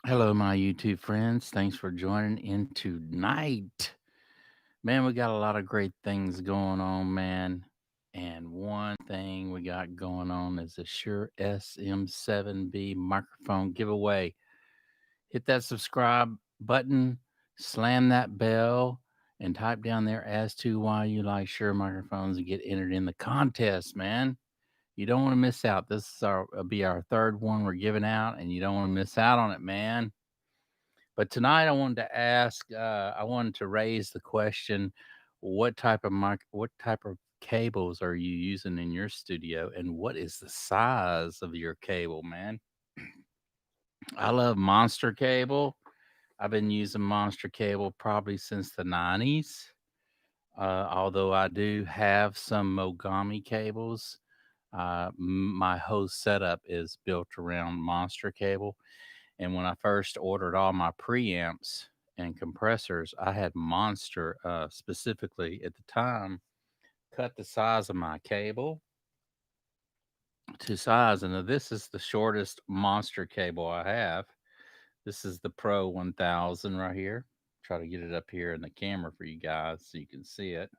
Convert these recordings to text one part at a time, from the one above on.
Hello, my YouTube friends. Thanks for joining in tonight. Man, we got a lot of great things going on, man. And one thing we got going on is the Shure SM7B microphone giveaway. Hit that subscribe button, slam that bell, and type down there as to why you like Shure microphones and get entered in the contest, man. You don't want to miss out. This is our be our third one we're giving out, and you don't want to miss out on it, man. But tonight I wanted to raise the question, what type of cables are you using in your studio and what is the size of your cable, man? I love Monster cable. I've been using Monster cable probably since the 90s. Although I do have some Mogami cables. My whole setup is built around Monster cable. And when I first ordered all my preamps and compressors, I had Monster specifically at the time cut the size of my cable to size. And this is the shortest Monster cable I have. This is the Pro 1000 right here. Try to get it up here in the camera for you guys so you can see it.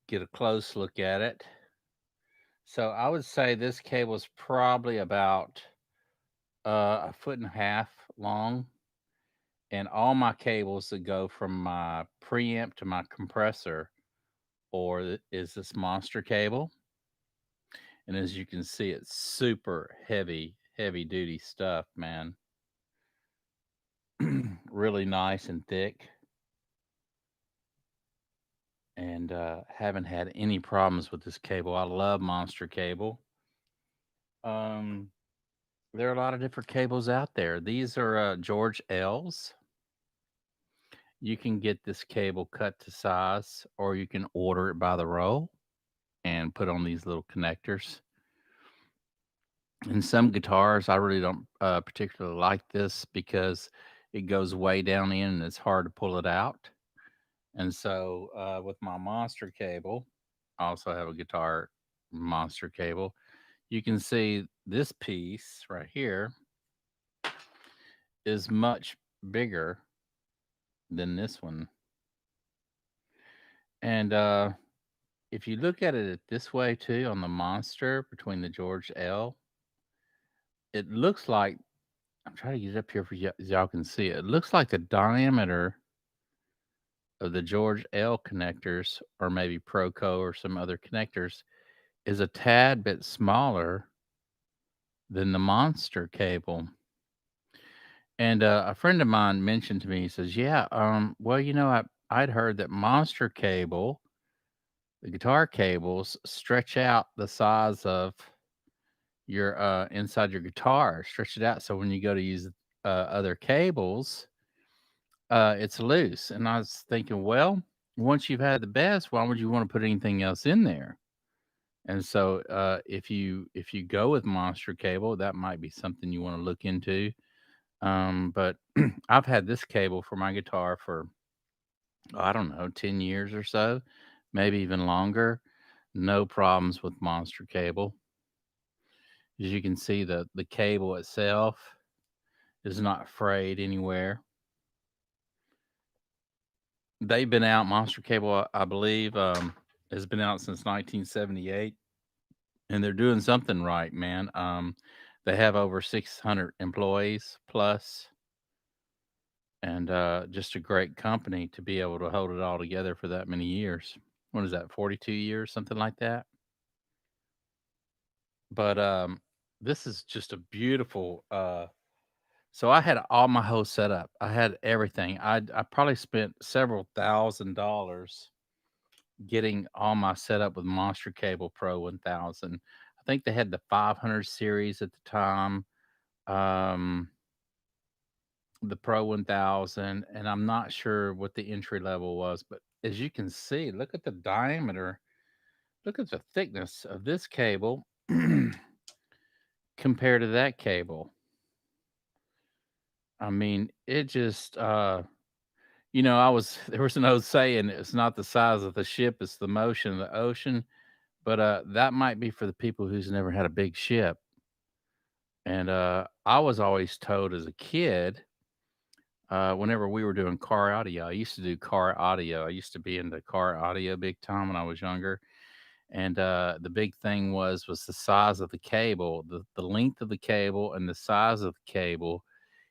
Get a close look at it. So I would say this cable is probably about a foot and a half long, and all my cables that go from my preamp to my compressor is this Monster cable. And as you can see, it's super heavy duty stuff, man. Really nice and thick, and haven't had any problems with this cable. I love Monster cable. Um, there are a lot of different cables out there. These are George L's. You can get this cable cut to size, or you can order it by the roll and put on these little connectors. In some guitars, I really don't particularly like this because it goes way down in and it's hard to pull it out. And so, with my Monster cable, I also have a guitar Monster cable. You can see this piece right here is much bigger than this one. And if you look at it this way too on the Monster between the George L, it looks like I'm trying to get it up here for you, y'all can see it. It looks like the diameter of the George L connectors, or maybe Proco or some other connectors, is a tad bit smaller than the Monster cable. And a friend of mine mentioned to me, he says, "Yeah, well, I'd heard that Monster cable, the guitar cables, stretch out the size of your inside your guitar, stretch it out so when you go to use other cables, it's loose." And I was thinking, well, once you've had the best, why would you want to put anything else in there? And so, if you go with Monster cable, that might be something you want to look into. But I've had this cable for my guitar for I don't know 10 years or so, maybe even longer. No problems with Monster cable. As you can see, the cable itself is not frayed anywhere. They've been out. Monster cable, I believe, has been out since 1978, and they're doing something right, man. They have over 600 employees plus, and just a great company to be able to hold it all together for that many years. What is that? 42 years, something like that. But this is just a beautiful. So I had all my whole setup. I had everything. I probably spent several $1,000s getting all my setup with Monster Cable Pro 1000. I think they had the 500 series at the time, um, the Pro 1000, and I'm not sure what the entry level was, but as you can see, look at the diameter, look at the thickness of this cable compared to that cable. I mean, it just, there was an old saying, it's not the size of the ship, it's the motion of the ocean. But that might be for the people who's never had a big ship. And I was always told as a kid, whenever we were doing car audio, I used to do car audio. I used to be into car audio big time when I was younger. And the big thing was the size of the cable, the length of the cable, and the size of the cable.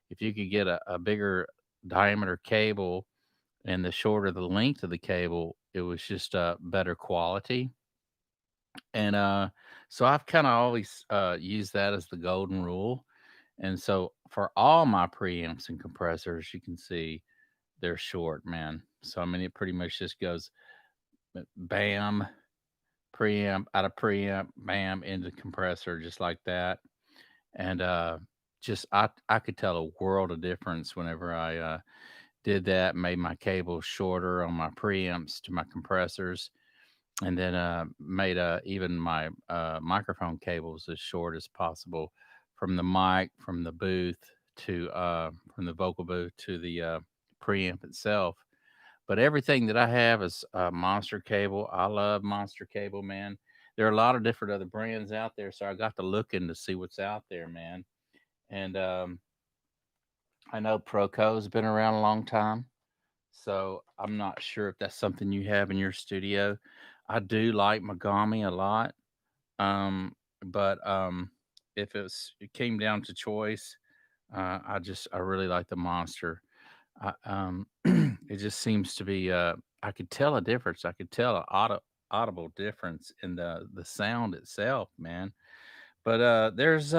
If you could get a bigger diameter cable and the shorter the length of the cable, it was just better quality. And so I've kind of always used that as the golden rule. And so for all my preamps and compressors, you can see they're short, man. So I mean, it pretty much just goes bam, preamp out of preamp, bam, into compressor, just like that. And just I could tell a world of difference whenever I did that, made my cables shorter on my preamps to my compressors, and then made even my microphone cables as short as possible from the mic, from the booth to from the vocal booth to the preamp itself. But everything that I have is Monster cable. I love Monster cable, man. There are a lot of different other brands out there, so I got to looking to see what's out there, man. And I know Proco's been around a long time, so I'm not sure if that's something you have in your studio. I do like Mogami a lot, but if it came down to choice, I really like the Monster. It just seems to be. I could tell a difference. I could tell an audible difference in the sound itself, man. But there's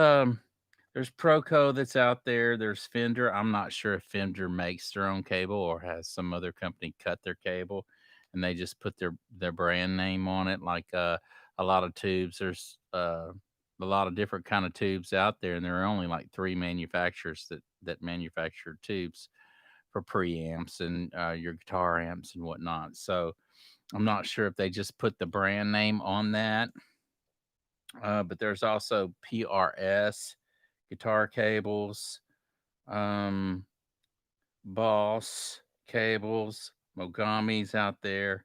Proco that's out there. There's Fender. I'm not sure if Fender makes their own cable or has some other company cut their cable, and they just put their brand name on it. Like a lot of tubes. There's a lot of different kind of tubes out there, and there are only like three manufacturers that manufacture tubes for preamps and your guitar amps and whatnot. So I'm not sure if they just put the brand name on that, but there's also PRS guitar cables, um, Boss cables, Mogami's out there,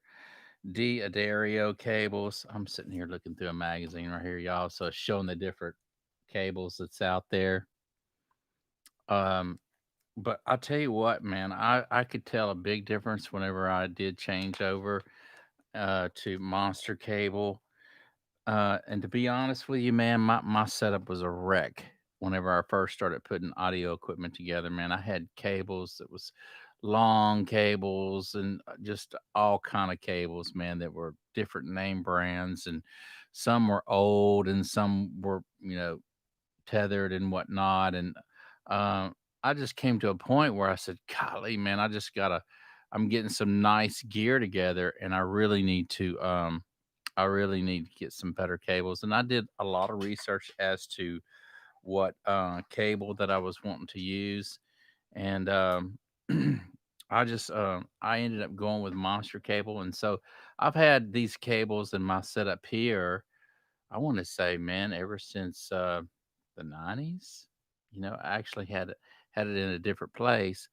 D'Addario cables. I'm sitting here looking through a magazine right here, y'all. So it's showing the different cables that's out there. Um, but I'll tell you what, man, I could tell a big difference whenever I did change over to Monster cable. And to be honest with you, man, my setup was a wreck whenever I first started putting audio equipment together, man. I had cables that was long cables and just all kind of cables, man, that were different name brands, and some were old and some were, tethered and whatnot. And I just came to a point where I said, golly, man, I'm getting some nice gear together, and I really need to get some better cables. And I did a lot of research as to what cable that I was wanting to use. And I ended up going with Monster cable. And so I've had these cables in my setup here, I want to say, man, ever since the 90s. I actually had it in a different place,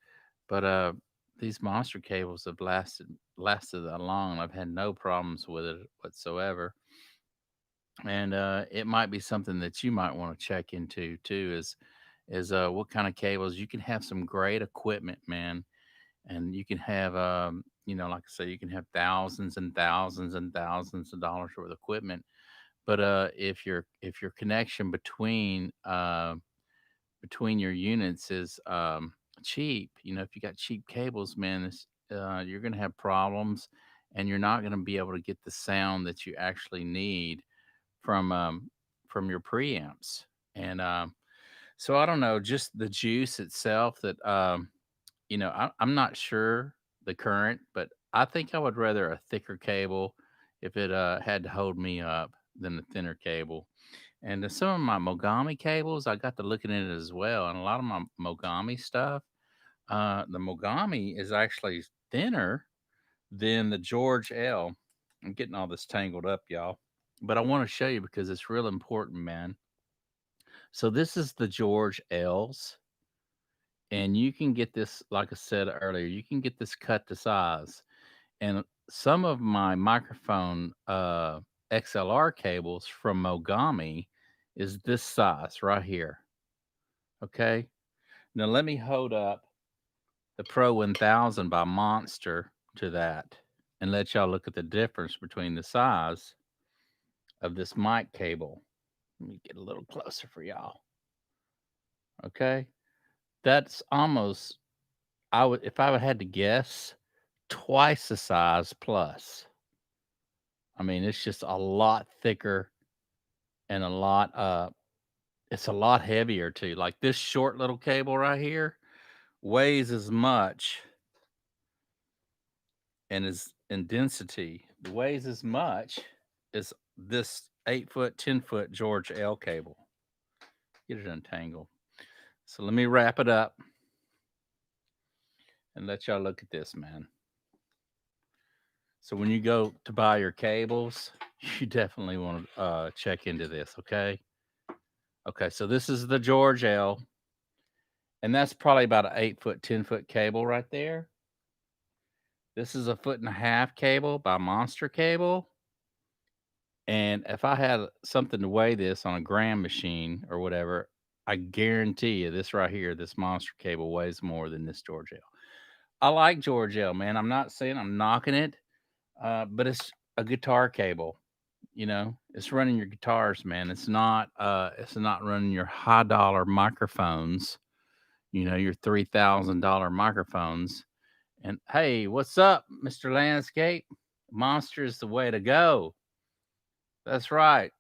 but these Monster cables have lasted that long. I've had no problems with it whatsoever. And it might be something that you might want to check into too. Is what kind of cables you can have some great equipment, man, and you can have like I say, you can have thousands and thousands and thousands of dollars worth of equipment. But if your connection between your units is cheap, if you got cheap cables, man, you're gonna have problems, and you're not gonna be able to get the sound that you actually need from from your preamps. And so I don't know, just the juice itself that I'm not sure the current, but I think I would rather a thicker cable if it had to hold me up than a thinner cable. And some of my Mogami cables, I got to looking at it as well. And a lot of my Mogami stuff, the Mogami is actually thinner than the George L. I'm getting all this tangled up, y'all. But I want to show you because it's real important, man. So this is the George L's, and you can get this, like I said earlier, you can get this cut to size. And some of my microphone XLR cables from Mogami is this size right here. Okay. Now let me hold up the Pro 1000 by Monster to that and let y'all look at the difference between the size of this mic cable. Let me get a little closer for y'all. Okay. That's almost, I would, if I had to guess, twice the size plus. I mean, it's just a lot thicker and it's a lot heavier too. Like this short little cable right here weighs as much and is in density weighs as much as this 8 foot, 10 foot George L cable. Get it untangled. So let me wrap it up and let y'all look at this, man. So when you go to buy your cables, you definitely want to check into this, okay? Okay, so this is the George L, and that's probably about an 8 foot, 10 foot cable right there. This is a 1.5 foot cable by Monster Cable. And if I had something to weigh this on a gram machine or whatever, I guarantee you this right here, this Monster Cable weighs more than this George L. I like George L, man. I'm not saying I'm knocking it, but it's a guitar cable. You know, it's running your guitars, man. It's not running your high dollar microphones. You know, your $3,000 microphones. And hey, what's up, Mr. Landscape? Monster is the way to go. That's right.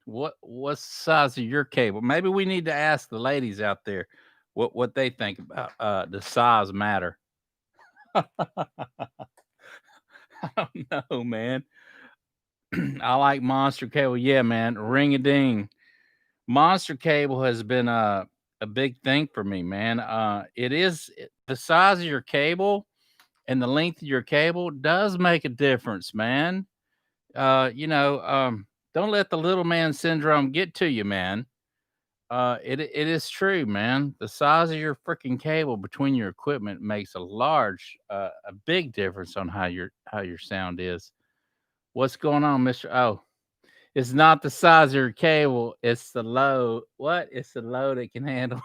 What's the size of your cable? Maybe we need to ask the ladies out there what they think about the size matter. I don't know, man. I like Monster Cable. Yeah, man. Ring a ding. Monster Cable has been a big thing for me, man. The size of your cable and the length of your cable does make a difference, man. Don't let the little man syndrome get to you, man. It is true, man. The size of your freaking cable between your equipment makes a big difference on how your sound is. What's going on, Mister? Oh, it's not the size of your cable. It's the load. What? It's the load it can handle.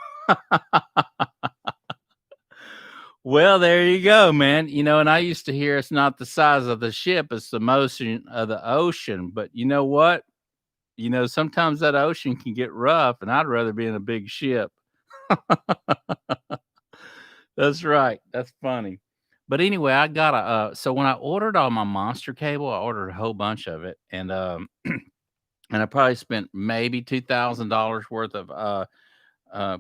Well, there you go, man. And I used to hear it's not the size of the ship, it's the motion of the ocean. But you know what? Sometimes that ocean can get rough, and I'd rather be in a big ship. That's right. That's funny. But anyway, I got so when I ordered all my Monster cable, I ordered a whole bunch of it, and I probably spent maybe $2,000 worth of uh,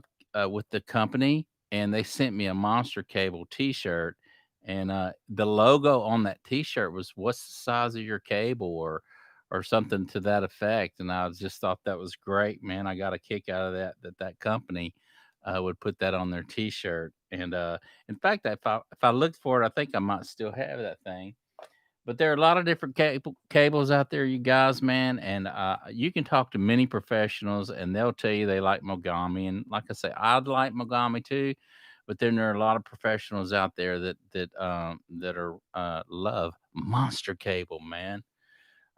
with the company, and they sent me a Monster Cable T-shirt, and the logo on that T-shirt was "What's the size of your cable?" or something to that effect, and I just thought that was great, man. I got a kick out of that company would put that on their T-shirt, and in fact, if I looked for it, I think I might still have that thing. But there are a lot of different cables out there, you guys, man, and you can talk to many professionals, and they'll tell you they like Mogami. And like I say, I'd like Mogami too, but then there are a lot of professionals out there that are love Monster Cable, man.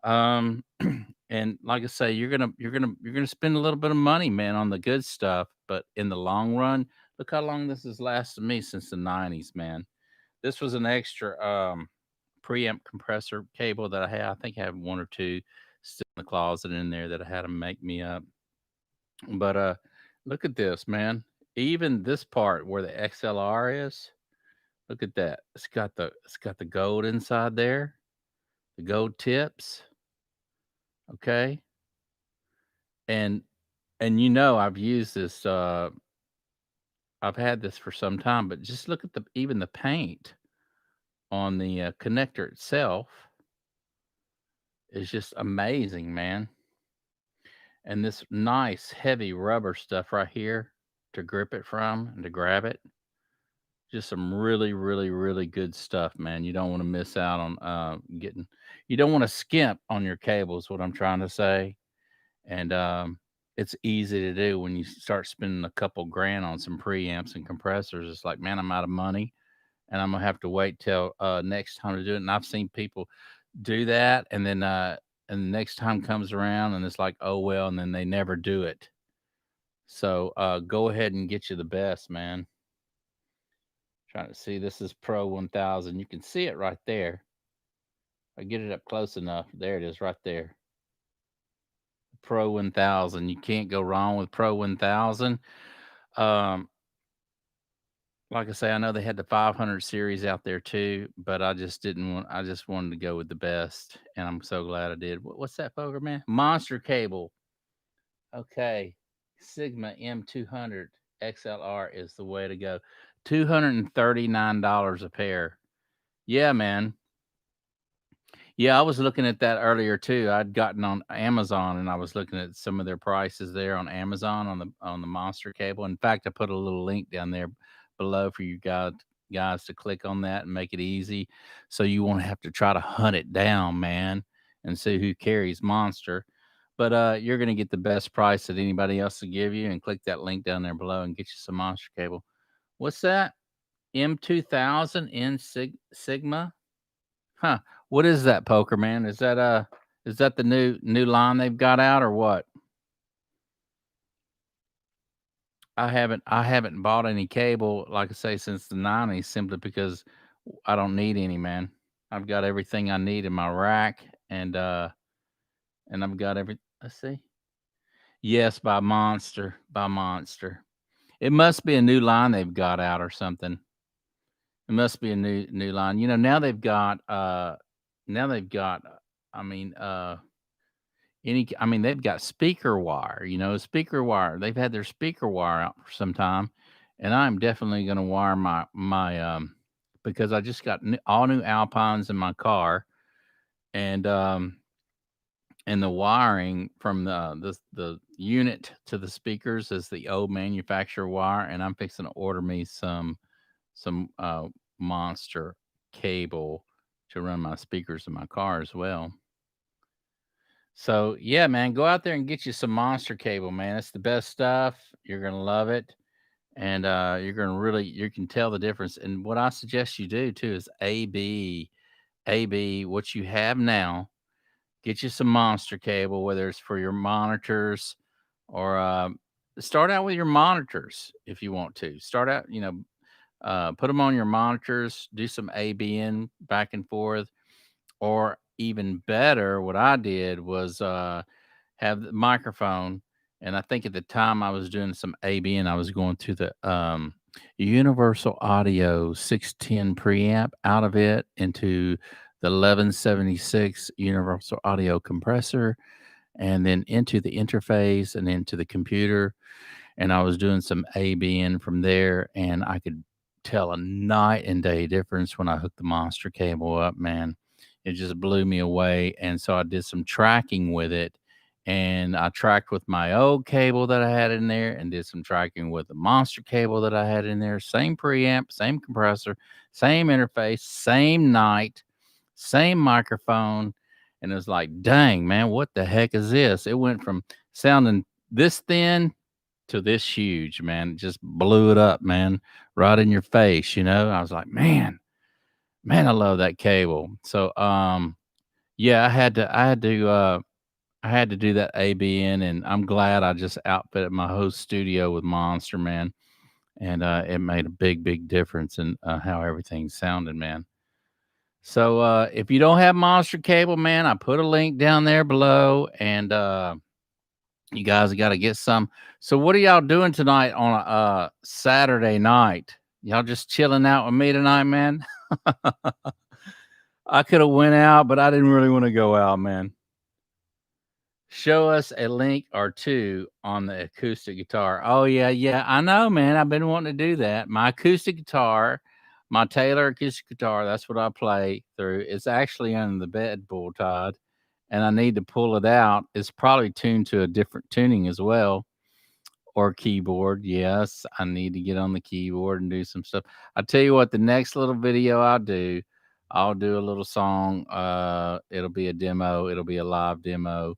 Um, and like I say, you're gonna spend a little bit of money, man, on the good stuff, but in the long run, look how long this has lasted me since the '90s, man. This was an extra preamp compressor cable that I had. I think I have one or two still in the closet in there that I had to make me up. But look at this, man. Even this part where the XLR is, look at that. It's got the gold inside there, the gold tips. Okay. And I've used this I've had this for some time, but just look at the paint on the connector itself is just amazing, man. And this nice heavy rubber stuff right here to grip it from and to grab it. Just some really, really, really good stuff, man. You don't want to miss out on you don't want to skimp on your cables, what I'm trying to say. And it's easy to do when you start spending a couple grand on some preamps and compressors. It's like, man, I'm out of money and I'm gonna have to wait till next time to do it. And I've seen people do that, and the next time comes around and it's like, oh well, and then they never do it. So go ahead and get you the best, man. Trying to see, this is Pro 1000. You can see it right there. I get it up close enough. There it is, right there. Pro 1000. You can't go wrong with Pro 1000. Um, like I say, I know they had the 500 series out there too, but I just didn't want. I just wanted to go with the best, and I'm so glad I did. What's that, poker man? Monster cable. Okay, Sigma M200 XLR is the way to go. $239 a pair. Yeah, man. Yeah, I was looking at that earlier too. I'd gotten on Amazon and I was looking at some of their prices there on Amazon on the Monster cable. In fact, I put a little link down there below for you guys to click on that and make it easy, so you won't have to try to hunt it down, man, and see who carries Monster. But you're gonna get the best price that anybody else will give you, and click that link down there below and get you some Monster cable. What's that? M2000 in Sigma? Huh. What is that, poker man? Is that the new line they've got out or what? I haven't bought any cable, like I say, since the 90s, simply because I don't need any, man. I've got everything I need in my rack, and I've got every let's see. Yes, by Monster. By Monster. It must be a new line they've got out or something. It must be a new line. Now they've got I mean I mean, they've got speaker wire, speaker wire. They've had their speaker wire out for some time, and I'm definitely going to wire my because I just got all new Alpines in my car, and and the wiring from the unit to the speakers is the old manufacturer wire, and I'm fixing to order me some monster cable to run my speakers in my car as well. So yeah, man, go out there and get you some monster cable, man. It's the best stuff. You're gonna love it. And you're gonna really you can tell the difference. And what I suggest you do too is AB, what you have now, get you some monster cable, whether it's for your monitors or start out with your monitors if you want to. Start out, put them on your monitors, do some ABing back and forth, or even better, what I did was have the microphone. And I think at the time I was doing some AB and I was going to the Universal Audio 610 preamp out of it into the 1176 Universal Audio compressor, and then into the interface and into the computer, and I was doing some ABing from there, and I could tell a night and day difference when I hooked the monster cable up, man. It just blew me away. And so I did some tracking with it, and I tracked with my old cable that I had in there and did some tracking with the monster cable that I had in there. Same preamp, same compressor, same interface, same night, same microphone. And it was like, dang, man, what the heck is this? It went from sounding this thin to this huge, man. It just blew it up, man, right in your face, I was like, man, I love that cable. So, yeah, I had to do that ABN, and I'm glad I just outfitted my whole studio with Monster, man, and it made a big difference in how everything sounded, man. So, if you don't have Monster cable, man, I put a link down there below, and you guys got to get some. So what are y'all doing tonight on a Saturday night? Y'all just chilling out with me tonight, man? I could have went out, but I didn't really want to go out, man. Show us a link or two on the acoustic guitar. Oh yeah, I know, man. I've been wanting to do that. My acoustic guitar, my Taylor acoustic guitar, that's what I play through. It's actually under the bed, Bull Todd, and I need to pull it out. It's probably tuned to a different tuning as well, or keyboard. Yes, I need to get on the keyboard and do some stuff. I tell you what, the next little video I'll do a little song. It'll be a demo. It'll be a live demo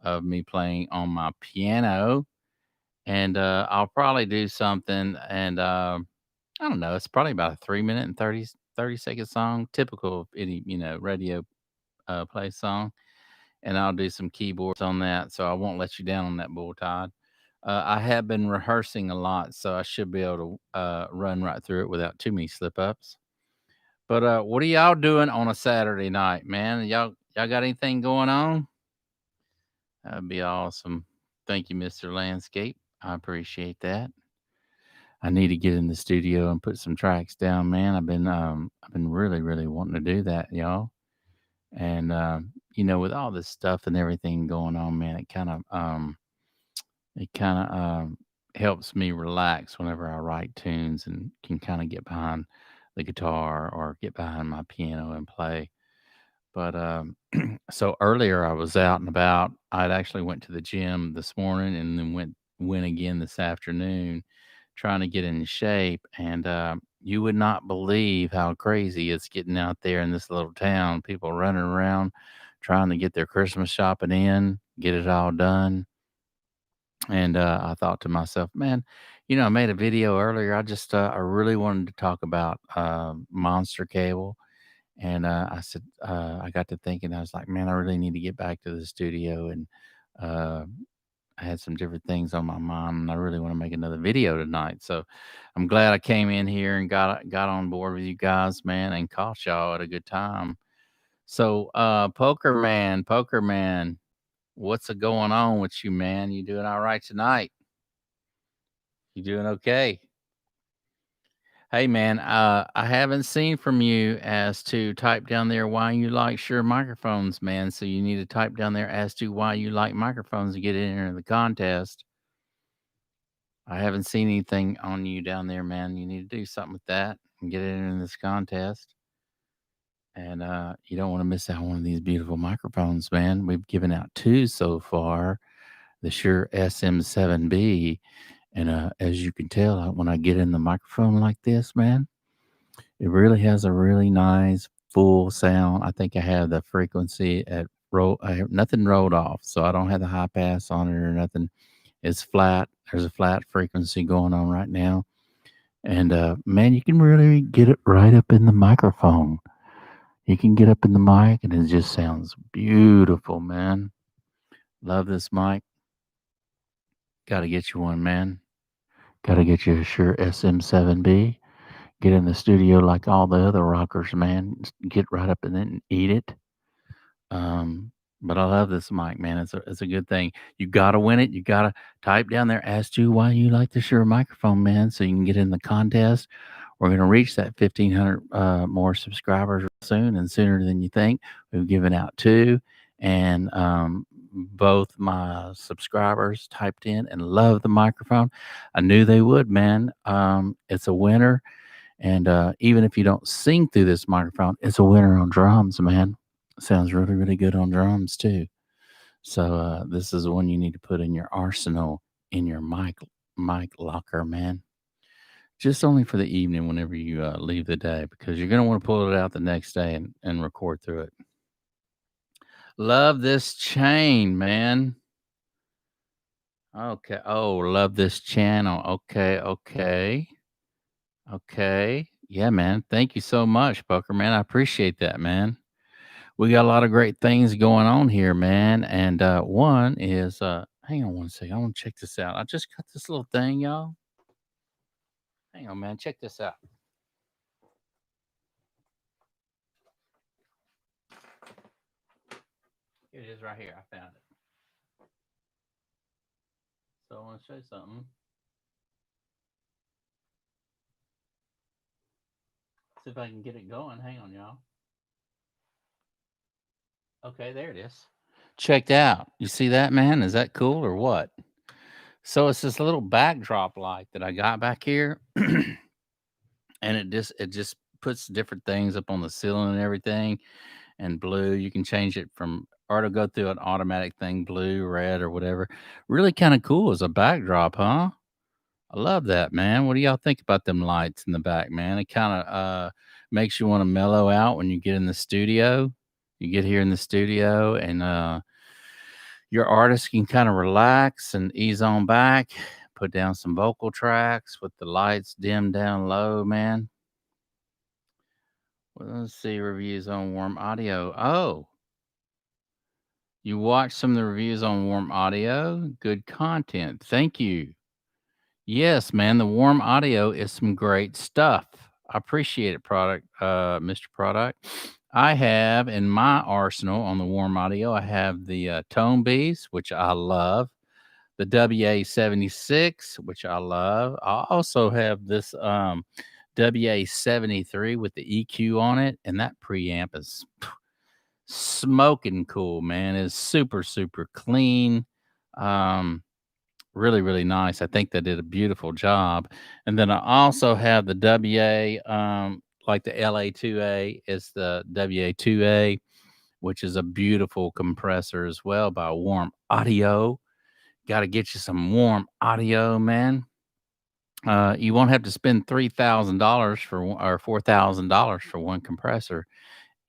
of me playing on my piano, and I'll probably do something. And I don't know. It's probably about a 3 minute and 30 second song, typical of any radio play song. And I'll do some keyboards on that, so I won't let you down on that, Bull Tide. I have been rehearsing a lot, so I should be able to run right through it without too many slip ups. But what are y'all doing on a Saturday night, man? Y'all got anything going on? That'd be awesome. Thank you, Mr. Landscape. I appreciate that. I need to get in the studio and put some tracks down, man. I've been really, really wanting to do that, y'all. And with all this stuff and everything going on, man, it kind of helps me relax whenever I write tunes and can kind of get behind the guitar or get behind my piano and play. But so earlier I was out and about. I'd actually went to the gym this morning and then went again this afternoon, trying to get in shape. And you would not believe how crazy it's getting out there in this little town. People running around trying to get their Christmas shopping in, get it all done. And I thought to myself, man, I made a video earlier. I really wanted to talk about Monster Cable, and I said, I got to thinking, I was like, man, I really need to get back to the studio, and uh, I had some different things on my mind, and I really want to make another video tonight. So I'm glad I came in here and got on board with you guys, man, and caught y'all at a good time. So, Poker Man, what's a going on with you, man? You doing all right tonight? You doing okay? Hey, man, I haven't seen from you as to type down there why you like Shure microphones, man. So you need to type down there as to why you like microphones to get in the contest. I haven't seen anything on you down there, man. You need to do something with that and get it in this contest. And you don't want to miss out on one of these beautiful microphones, man. We've given out two so far, the Shure SM7B. And as you can tell, when I get in the microphone like this, man, it really has a really nice full sound. I think I have the frequency at roll. I have nothing rolled off, so I don't have the high pass on it or nothing. It's flat. There's a flat frequency going on right now, and man, you can really get it right up in the microphone. You can get up in the mic, and it just sounds beautiful, man. Love this mic. Got to get you one, man. Got to get you a Shure SM7B. Get in the studio like all the other rockers, man. Get right up in it and eat it. Um, but I love this mic, man. It's a good thing. You gotta win it. You gotta type down there as to why you like the Shure microphone, man, so you can get in the contest. We're gonna reach that 1,500 more subscribers soon, and sooner than you think. We've given out two, and both my subscribers typed in and love the microphone. I knew they would, man. It's a winner, and even if you don't sing through this microphone, it's a winner on drums, man. Sounds really, really good on drums too. So this is one you need to put in your arsenal in your mic locker, man. Just only for the evening whenever you leave the day, because you're gonna want to pull it out the next day and record through it. Love this chain, man. Okay. Oh, love this channel. Okay, okay. Okay. Yeah, man. Thank you so much, Poker Man. I appreciate that, man. We got a lot of great things going on here, man. And one is hang on one second. I want to check this out. I just got this little thing, y'all. Hang on, man. Check this out. Here it is right here. I found it. So I want to show you something. See if I can get it going. Hang on, y'all. Okay, there it is. Checked out. You see that, man? Is that cool or what? So it's this little backdrop light that I got back here. And it just puts different things up on the ceiling and everything. And blue, you can change it from or to go through an automatic thing, blue, red, or whatever. Really kind of cool as a backdrop, huh? I love that, man. What do y'all think about them lights in the back, man? It kind of makes you want to mellow out when you get in the studio. You get here in the studio, and your artist can kind of relax and ease on back, put down some vocal tracks with the lights dimmed down low, man. Well, let's see reviews on warm audio. Oh, You watched some of the reviews on Warm Audio. Good content. Thank you. Yes, man, the Warm Audio is some great stuff. I appreciate it, Mr. Product. I have in my arsenal on the Warm Audio, I have the Tone Bees, which I love, the WA76, which I love. I also have this WA73 with the EQ on it, and that preamp is smoking cool, man. It's super, super clean. Um, Really, really nice. I think they did a beautiful job. And then I also have the WA, like the LA2A is the WA2A, which is a beautiful compressor as well by Warm Audio. Got to get you some Warm Audio, man. You won't have to spend $3,000 or $4,000 for one compressor.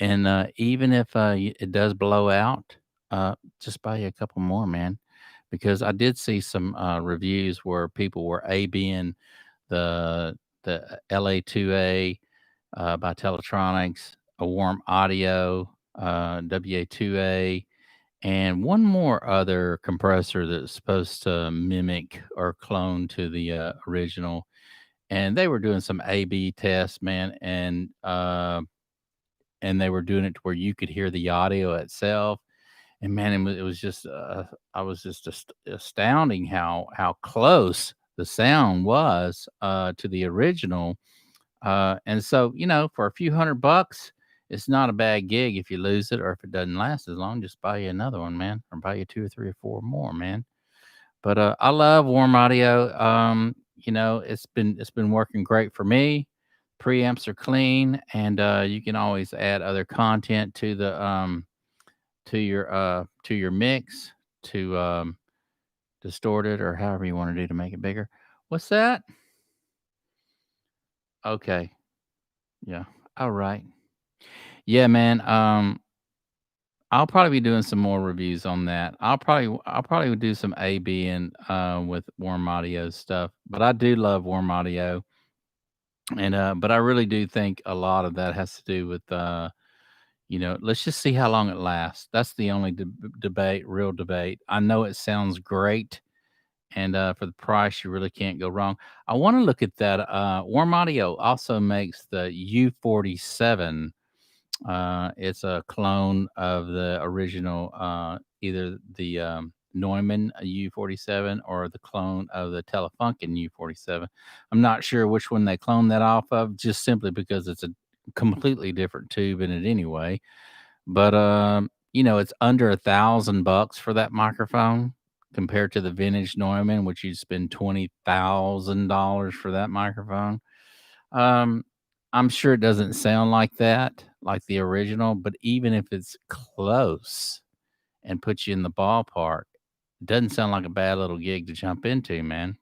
And even if it does blow out, just buy you a couple more, man. Because I did see some reviews where people were A-Bing the LA2A by Teletronics, a Warm Audio, WA2A, and one more other compressor that's supposed to mimic or clone to the original. And they were doing some A/B tests, man, and they were doing it to where you could hear the audio itself. And man, it was just I was just astounding how close the sound was to the original. And so, for a few $100, it's not a bad gig if you lose it or if it doesn't last as long. Just buy you another one, man, or buy you two or three or four more, man. But I love Warm Audio. It's been working great for me. Preamps are clean, and you can always add other content to the to your mix to distort it or however you want to do to make it bigger. What's that? Okay. Yeah. All right. Yeah, man. I'll probably be doing some more reviews on that. I'll probably do some AB and with Warm Audio stuff. But I do love Warm Audio, and but I really do think a lot of that has to do with let's just see how long it lasts. That's the only real debate. I know it sounds great, and for the price, you really can't go wrong. I want to look at that. Warm Audio also makes the U47. It's a clone of the original, either the Neumann U47 or the clone of the Telefunken U47. I'm not sure which one they cloned that off of, just simply because it's a completely different tube in it anyway. But it's under $1,000 for that microphone compared to the vintage Neumann, which you'd spend $20,000 for that microphone. Um, I'm sure it doesn't sound like that, like the original, but even if it's close and puts you in the ballpark, it doesn't sound like a bad little gig to jump into, man.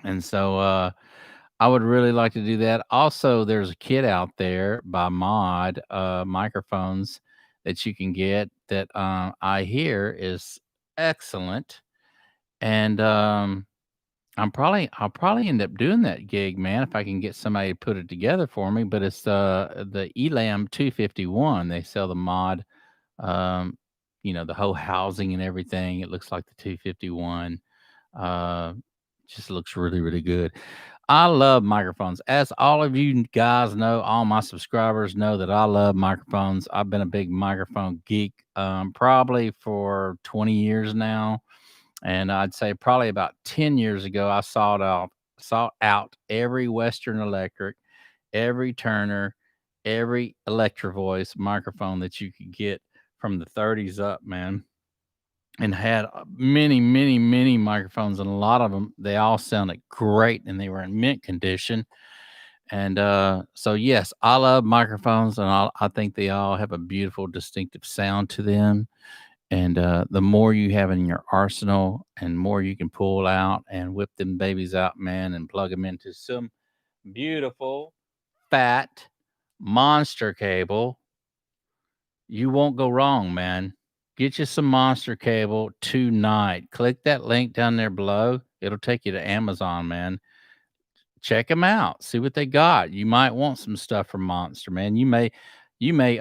And so I would really like to do that. Also, there's a kit out there by Mod microphones that you can get that I hear is excellent. And I'll probably end up doing that gig, man, if I can get somebody to put it together for me. But it's the Elam 251. They sell the Mod, um, the whole housing and everything. It looks like the 251. Uh, just looks really, really good. I love microphones. As all of you guys know, all my subscribers know that I love microphones. I've been a big microphone geek, probably for 20 years now. And I'd say probably about 10 years ago, I sought out every Western Electric, every Turner, every Electro Voice microphone that you could get from the 30s up, man, and had many, many, many microphones, and a lot of them, they all sounded great, and they were in mint condition. And so, yes, I love microphones, and I think they all have a beautiful, distinctive sound to them. And the more you have in your arsenal, and more you can pull out and whip them babies out, man, and plug them into some beautiful, fat monster cable, you won't go wrong, man. Get you some monster cable tonight. Click that link down there below. It'll take you to Amazon, man. Check them out. See what they got. You might want some stuff from Monster, man. You may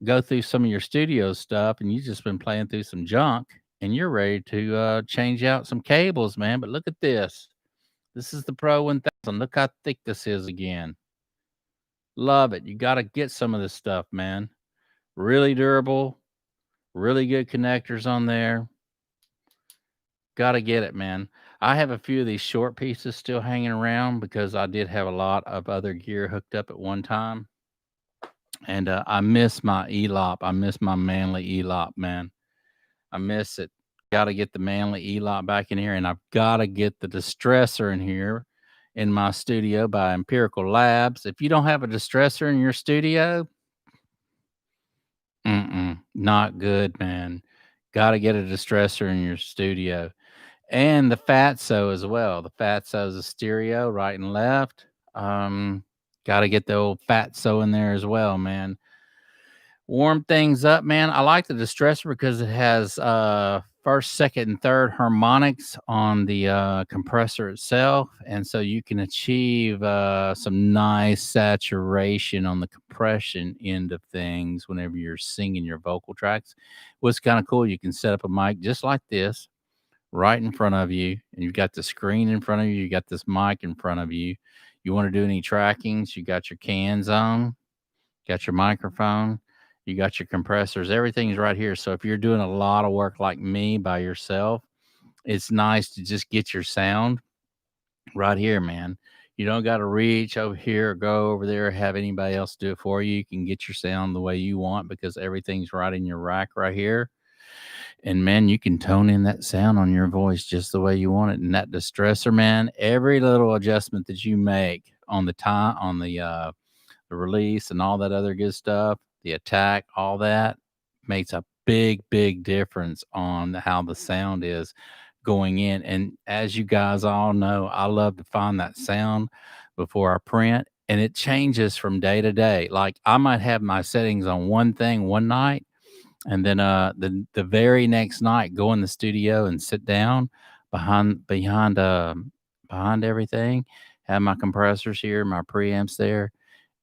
go through some of your studio stuff and you just been playing through some junk and you're ready to change out some cables, man. But look at this. This is the Pro 1000. Look how thick this is again. Love it. You got to get some of this stuff, man. Really durable, really good connectors on there. Got to get it, man. I have a few of these short pieces still hanging around because I did have a lot of other gear hooked up at one time. And I miss my E-lop. I miss my manly E-lop, man. I miss it. Got to get the manly E-lop back in here, and I've got to get the distressor in here in my studio by Empirical Labs. If you don't have a distressor in your studio, not good, man. Got to get a distressor in your studio. And the Fatso as well. The Fatso is a stereo, right and left. Got to get the old Fatso in there as well, man. Warm things up, man. I like the distressor because it has first, second, and third harmonics on the compressor itself, and so you can achieve some nice saturation on the compression end of things whenever you're singing your vocal tracks. What's kind of cool, you can set up a mic just like this right in front of you, and you've got the screen in front of you. You got this mic in front of you. You want to do any trackings? You got your cans on, got your microphone. You got your compressors, everything's right here. So if you're doing a lot of work like me by yourself, it's nice to just get your sound right here, man. You don't got to reach over here or go over there or have anybody else do it for you. You can get your sound the way you want because everything's right in your rack right here. And man, you can tone in that sound on your voice just the way you want it. And that distressor, man, every little adjustment that you make on the time, on the release and all that other good stuff, the attack, all that makes a big, big difference on how the sound is going in. And as you guys all know, I love to find that sound before I print, and it changes from day to day. Like I might have my settings on one thing one night, and then the very next night go in the studio and sit down behind everything, have my compressors here, my preamps there,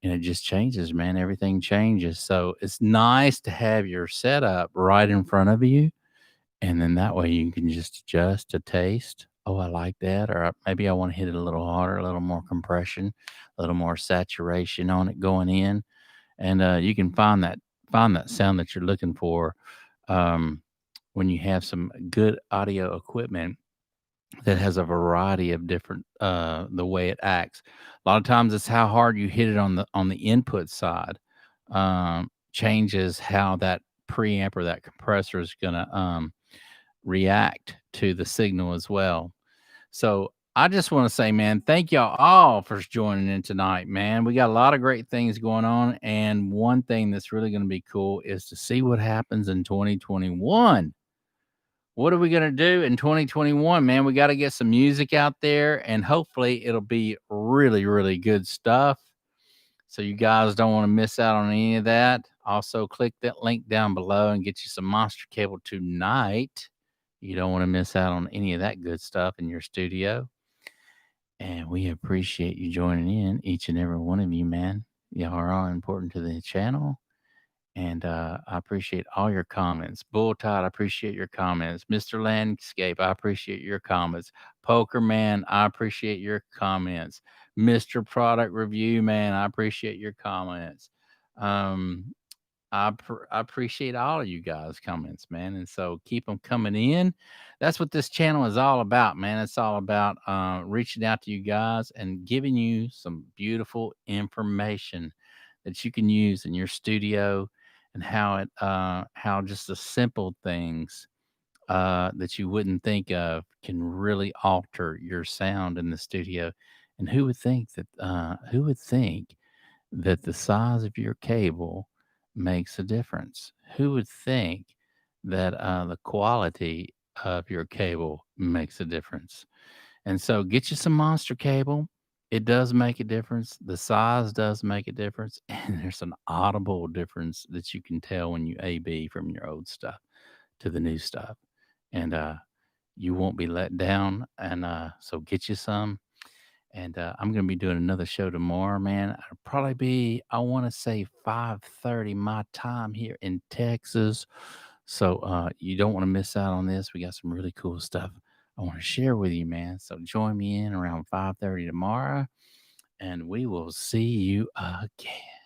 and it just changes, man. Everything changes. So it's nice to have your setup right in front of you. And then that way you can just adjust to taste. Oh, I like that. Or maybe I want to hit it a little harder, a little more compression, a little more saturation on it going in. And you can find that sound that you're looking for um, when you have some good audio equipment that has a variety of different the way it acts. A lot of times it's how hard you hit it on the input side changes how that preamp or that compressor is gonna react to the signal as well. So I just want to say, man, thank y'all all for joining in tonight, man. We got a lot of great things going on, and one thing that's really going to be cool is to see what happens in 2021. What are we going to do in 2021, man? We got to get some music out there, and hopefully it'll be really, really good stuff. So you guys don't want to miss out on any of that. Also, click that link down below and get you some monster cable tonight. You don't want to miss out on any of that good stuff in your studio. And we appreciate you joining in, each and every one of you, man. Y'all are all important to the channel. And I appreciate all your comments. Bull Tide, I appreciate your comments. Mr. Landscape, I appreciate your comments. Poker Man, I appreciate your comments. Mr. Product Review Man, I appreciate your comments. I appreciate all of you guys' comments, man. And so keep them coming in. That's what this channel is all about, man. It's all about reaching out to you guys and giving you some beautiful information that you can use in your studio, and how just the simple things that you wouldn't think of can really alter your sound in the studio. And who would think that the size of your cable makes a difference? Who would think that the quality of your cable makes a difference? And so get you some monster cable. It does make a difference. The size does make a difference. And there's an audible difference that you can tell when you AB from your old stuff to the new stuff. And you won't be let down. And so get you some. And I'm gonna be doing another show tomorrow, man. It'll probably be, I want to say 5:30 my time here in Texas. So you don't want to miss out on this. We got some really cool stuff I want to share with you, man. So join me in around 5:30 tomorrow, and we will see you again.